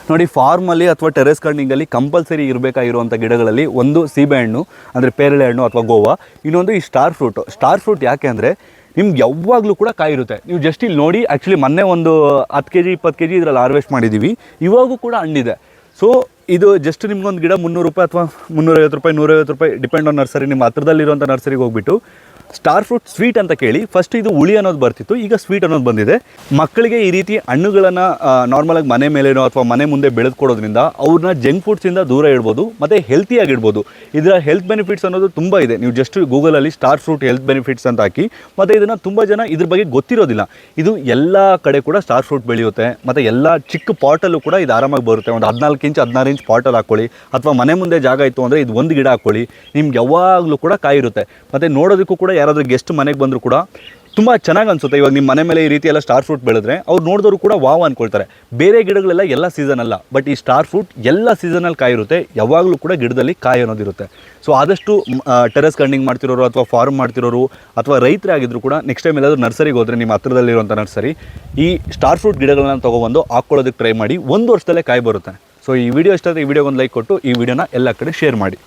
ನೋಡಿ, ಫಾರ್ಮಲ್ಲಿ ಅಥವಾ ಟೆರೆಸ್ ಗಾರ್ಡನಿಂಗಲ್ಲಿ ಕಂಪಲ್ಸರಿ ಇರಬೇಕಾಗಿರುವಂಥ ಗಿಡಗಳಲ್ಲಿ ಒಂದು ಸೀಬೆಹಣ್ಣು ಅಂದರೆ ಪೇರಳೆ ಹಣ್ಣು ಅಥವಾ ಗೋವಾ, ಇನ್ನೊಂದು ಈ ಸ್ಟಾರ್ ಫ್ರೂಟ್ ಯಾಕೆ ಅಂದರೆ ನಿಮ್ಗೆ ಯಾವಾಗಲೂ ಕೂಡ ಕಾಯಿ ಇರುತ್ತೆ. ನೀವು ಜಸ್ಟ್ ಇಲ್ಲಿ ನೋಡಿ, ಆ್ಯಕ್ಚುಲಿ ಮೊನ್ನೆ ಒಂದು 10 kg 20 kg ಇದರಲ್ಲಿ ಹಾರ್ವೆಸ್ಟ್ ಮಾಡಿದ್ದೀವಿ, ಇವಾಗೂ ಕೂಡ ಹಣ್ಣಿದೆ. ಸೊ ಇದು ಜಸ್ಟ್ ನಿಮ್ಗೊಂದು ಗಿಡ 300 ರೂಪಾಯಿ ಅಥವಾ 350 ರೂಪಾಯಿ 150 ರೂಪಾಯಿ ಡಿಪೆಂಡ್ ಆನ್ ನರ್ಸರಿ. ನಿಮ್ಮ ಹತ್ರದಲ್ಲಿರುವಂಥ ನರ್ಸರಿಗೆ ಹೋಗ್ಬಿಟ್ಟು ಸ್ಟಾರ್ ಫ್ರೂಟ್ ಸ್ವೀಟ್ ಅಂತ ಕೇಳಿ. ಫಸ್ಟ್ ಇದು ಹುಳಿ ಅನ್ನೋದು ಬರ್ತಿತ್ತು, ಈಗ ಸ್ವೀಟ್ ಅನ್ನೋದು ಬಂದಿದೆ. ಮಕ್ಕಳಿಗೆ ಈ ರೀತಿ ಹಣ್ಣುಗಳನ್ನು ನಾರ್ಮಲಾಗಿ ಮನೆ ಮೇಲೇನೋ ಅಥವಾ ಮನೆ ಮುಂದೆ ಬೆಳೆದುಕೊಡೋದ್ರಿಂದ ಅವ್ರನ್ನ ಜಂಕ್ ಫುಡ್ಸಿಂದ ದೂರ ಇಡ್ಬೋದು ಮತ್ತು ಹೆಲ್ತಿಯಾಗಿಡ್ಬೋದು. ಇದರ ಹೆಲ್ತ್ ಬೆನಿಫಿಟ್ಸ್ ಅನ್ನೋದು ತುಂಬ ಇದೆ. ನೀವು ಜಸ್ಟ್ ಗೂಗಲಲ್ಲಿ ಸ್ಟಾರ್ ಫ್ರೂಟ್ ಹೆಲ್ತ್ ಬೆನಿಫಿಟ್ಸ್ ಅಂತ ಹಾಕಿ, ಮತ್ತು ಇದನ್ನು ತುಂಬ ಜನ ಇದ್ರ ಬಗ್ಗೆ ಗೊತ್ತಿರೋದಿಲ್ಲ. ಇದು ಎಲ್ಲ ಕಡೆ ಕೂಡ ಸ್ಟಾರ್ ಫ್ರೂಟ್ ಬೆಳೆಯುತ್ತೆ, ಮತ್ತು ಎಲ್ಲ ಚಿಕ್ಕ ಪಾಟಲ್ಲೂ ಕೂಡ ಇದು ಆರಾಮಾಗಿ ಬರುತ್ತೆ. ಒಂದು 14 ಇಂಚ್ 16 ಇಂಚ್ ಪಾಟಲ್ಲಿ ಹಾಕ್ಕೊಳ್ಳಿ, ಅಥವಾ ಮನೆ ಮುಂದೆ ಜಾಗ ಇತ್ತು ಅಂದರೆ ಇದು ಒಂದು ಗಿಡ ಹಾಕ್ಕೊಳ್ಳಿ, ನಿಮ್ಗೆ ಯಾವಾಗಲೂ ಕೂಡ ಕಾಯಿ ಇರುತ್ತೆ. ಮತ್ತು ನೋಡೋದಕ್ಕೂ ಕೂಡ ಯಾರಾದರೂ ಗೆಸ್ಟ್ ಮನೆಗೆ ಬಂದರೂ ಕೂಡ ತುಂಬ ಚೆನ್ನಾಗಿ ಅನಿಸುತ್ತೆ. ಇವಾಗ ನಿಮ್ಮ ಮನೆ ಮೇಲೆ ಈ ರೀತಿ ಎಲ್ಲ ಸ್ಟಾರ್ ಫ್ರೂಟ್ ಬೆಳೆದ್ರೆ ಅವ್ರು ನೋಡಿದವರು ಕೂಡ ವಾವ್ ಅಂದ್ಕೊಳ್ತಾರೆ. ಬೇರೆ ಗಿಡಗಳೆಲ್ಲ ಎಲ್ಲ ಸೀಸನ್ ಅಲ್ಲ, ಬಟ್ ಈ ಸ್ಟಾರ್ ಫ್ರೂಟ್ ಎಲ್ಲ ಸೀಸನಲ್ಲಿ ಕಾಯಿ ಇರುತ್ತೆ, ಯಾವಾಗಲೂ ಕೂಡ ಗಿಡದಲ್ಲಿ ಕಾಯಿ ಅನ್ನೋದಿರುತ್ತೆ. ಸೊ ಆದಷ್ಟು ಟೆರೆಸ್ ಗಾರ್ಡನಿಂಗ್ ಮಾಡ್ತಿರೋರು ಅಥವಾ ಫಾರ್ಮ್ ಮಾಡ್ತಿರೋರು ಅಥವಾ ರೈತರೇ ಆಗಿದ್ರು ಕೂಡ ನೆಕ್ಸ್ಟ್ ಟೈಮ್ ಎಲ್ಲಾದರೂ ನರ್ಸರಿಗೆ ಹೋದರೆ ನಿಮ್ಮ ಹತ್ರದಲ್ಲಿರುವಂಥ ನರ್ಸರಿ ಈ ಸ್ಟಾರ್ ಫ್ರೂಟ್ ಗಿಡಗಳನ್ನ ತೊಗೊಬಂದು ಹಾಕ್ಕೊಳ್ಳೋದಕ್ಕೆ ಟ್ರೈ ಮಾಡಿ. 1 ವರ್ಷದಲ್ಲೇ ಕಾಯಿ ಬರುತ್ತೆ. ಸೊ ಈ ವಿಡಿಯೋ ಇಷ್ಟ ಆದರೆ ಈ ವಿಡಿಯೋಗೊಂದು ಲೈಕ್ ಕೊಟ್ಟು ಈ ವಿಡಿಯೋನ ಎಲ್ಲ ಕಡೆ ಶೇರ್ ಮಾಡಿ.